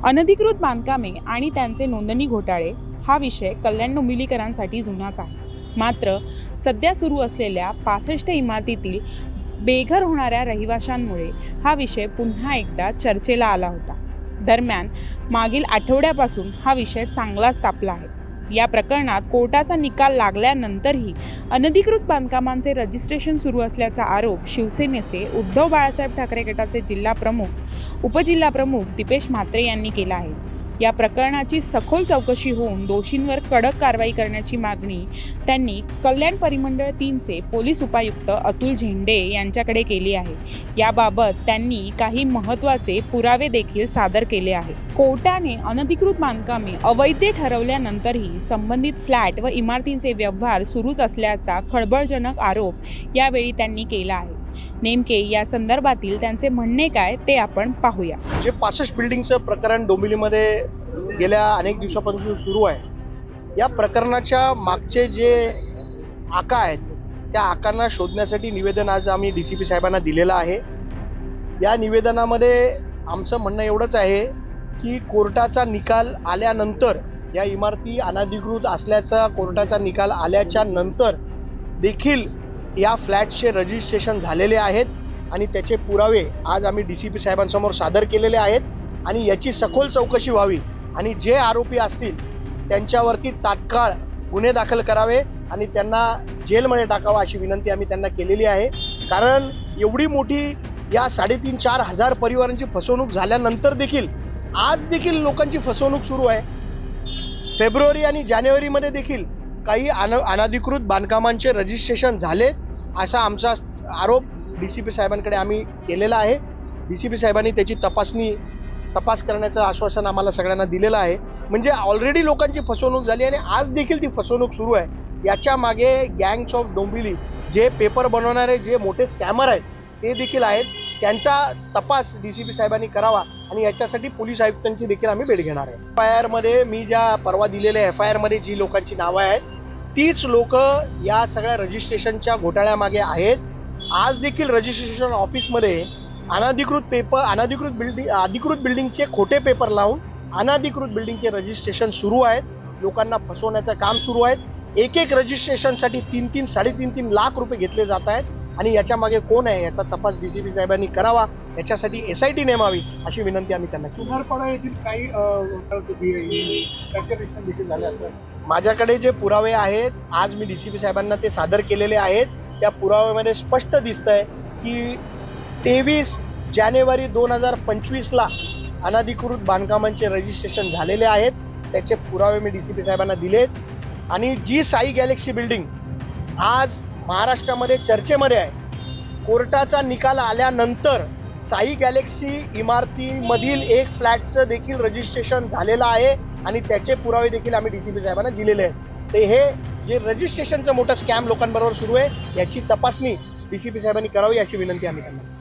अनधिकृत बांधकामे आणि त्यांचे नोंदणी घोटाळे हा विषय कल्याण डोंबिवलीकरांसाठी जुनाच आहे. मात्र सध्या सुरू असलेल्या 65 इमारतीतील बेघर होणाऱ्या रहिवाशांमुळे हा विषय पुन्हा एकदा चर्चेला आला होता. दरम्यान मागील आठवड्यापासून हा विषय चांगलाच तापला आहे. या प्रकरणात कोर्टाचा निकाल लागल्यानंतरही अनधिकृत बांधकामांचे रजिस्ट्रेशन सुरू असल्याचा आरोप शिवसेनेचे उद्धव बाळासाहेब ठाकरे गटाचे जिल्हा प्रमुख उपजिल्हा प्रमुख दीपेश म्हात्रे यांनी केला आहे. या प्रकरणाची सखोल चौकशी होऊन दोषींवर कडक कारवाई करण्याची मागणी त्यांनी कल्याण परिमंडळ 3चे पोलीस उपायुक्त अतुल झेंडे यांच्याकडे केली आहे. याबाबत त्यांनी काही महत्त्वाचे पुरावे देखील सादर केले आहेत. कोर्टाने अनधिकृत बांधकामे अवैध ठरवल्यानंतरही संबंधित फ्लॅट व इमारतींचे व्यवहार सुरूच असल्याचा खळबळजनक आरोप यावेळी त्यांनी केला आहे. नेमके या संदर्भातील त्यांचे म्हणणे काय ते आपण पाहूया. जे 65 बिल्डिंगचं प्रकरण डोंबिवलीमध्ये गेल्या अनेक दिवसापासून सुरू आहे, या प्रकरणाच्या मागचे जे आका आहेत त्या आकांना शोधण्यासाठी निवेदन आज आम्ही DCP साहेबांना दिलेलं आहे. या निवेदनामध्ये आमचं म्हणणं एवढंच आहे की कोर्टाचा निकाल आल्यानंतर या इमारती अनधिकृत असल्याचा कोर्टाचा निकाल आल्याच्या नंतर देखील या फ्लॅटचे रजिस्ट्रेशन झालेले आहेत आणि त्याचे पुरावे आज आम्ही DCP साहेबांसमोर सादर केलेले आहेत आणि याची सखोल चौकशी व्हावी आणि जे आरोपी असतील त्यांच्यावरती तात्काळ गुन्हे दाखल करावे आणि त्यांना जेलमध्ये टाकावं अशी विनंती आम्ही त्यांना केलेली आहे. कारण एवढी मोठी या 3,500-4 हजार परिवारांची फसवणूक झाल्यानंतर देखील आज देखील लोकांची फसवणूक सुरू आहे. फेब्रुवारी आणि जानेवारीमध्ये देखील काही अनधिकृत बांधकामांचे रजिस्ट्रेशन झाले असा आमचा आरोप DCP साहेबांकडे आम्ही केलेला आहे. DCP साहेबांनी त्याची तपास करण्याचं आश्वासन आम्हाला सगळ्यांना दिलेलं आहे. म्हणजे ऑलरेडी लोकांची फसवणूक झाली आणि आज देखील ती फसवणूक सुरू आहे. याच्या मागे गँग्स ऑफ डोंबिवली जे पेपर बनवणारे जे मोठे स्कॅमर आहेत ते देखील आहेत. त्यांचा तपास DCP साहेबांनी करावा आणि याच्यासाठी पोलीस आयुक्तांची देखील आम्ही भेट घेणार आहे. FIR मध्ये मी ज्या परवा दिलेल्या FIR मध्ये जी लोकांची नावं आहेत तीच लोक या सगळ्या रजिस्ट्रेशनच्या घोटाळ्यामागे आहेत. आज देखील रजिस्ट्रेशन ऑफिसमध्ये अधिकृत बिल्डिंगचे खोटे पेपर लावून अनधिकृत बिल्डिंगचे रजिस्ट्रेशन सुरू आहेत. लोकांना फसवण्याचं काम सुरू आहे. एक रजिस्ट्रेशनसाठी 3-3-3.5 लाख रुपये घेतले जात आहेत आणि याच्या मागे कोण आहे याचा तपास DCP साहेबांनी करावा. याच्यासाठी SIT नेमावी अशी विनंती आम्ही त्यांना केली. माझ्याकडे जे पुरावे आहेत आज मी DCP साहेबांना ते सादर केलेले आहेत. त्या पुराव्यामध्ये स्पष्ट दिसतंय की 23 जानेवारी 2025ला अनधिकृत बांधकामांचे रजिस्ट्रेशन झालेले आहेत. त्याचे पुरावे मी DCP साहेबांना दिलेत. आणि जी साई गॅलेक्सी बिल्डिंग आज महाराष्ट्रामध्ये चर्चेमध्ये आहे, कोर्टाचा निकाल आल्यानंतर साई गॅलेक्सी इमारतीमधील एक फ्लॅटचं देखील रजिस्ट्रेशन झालेलं आहे आणि त्याचे पुरावे देखील आम्ही DCP साहेबांना दिलेले आहेत. ते हे जे रजिस्ट्रेशनचं मोठं स्कॅम लोकांबरोबर सुरू आहे याची तपासणी DCP साहेबांनी करावी अशी विनंती आम्ही त्यांना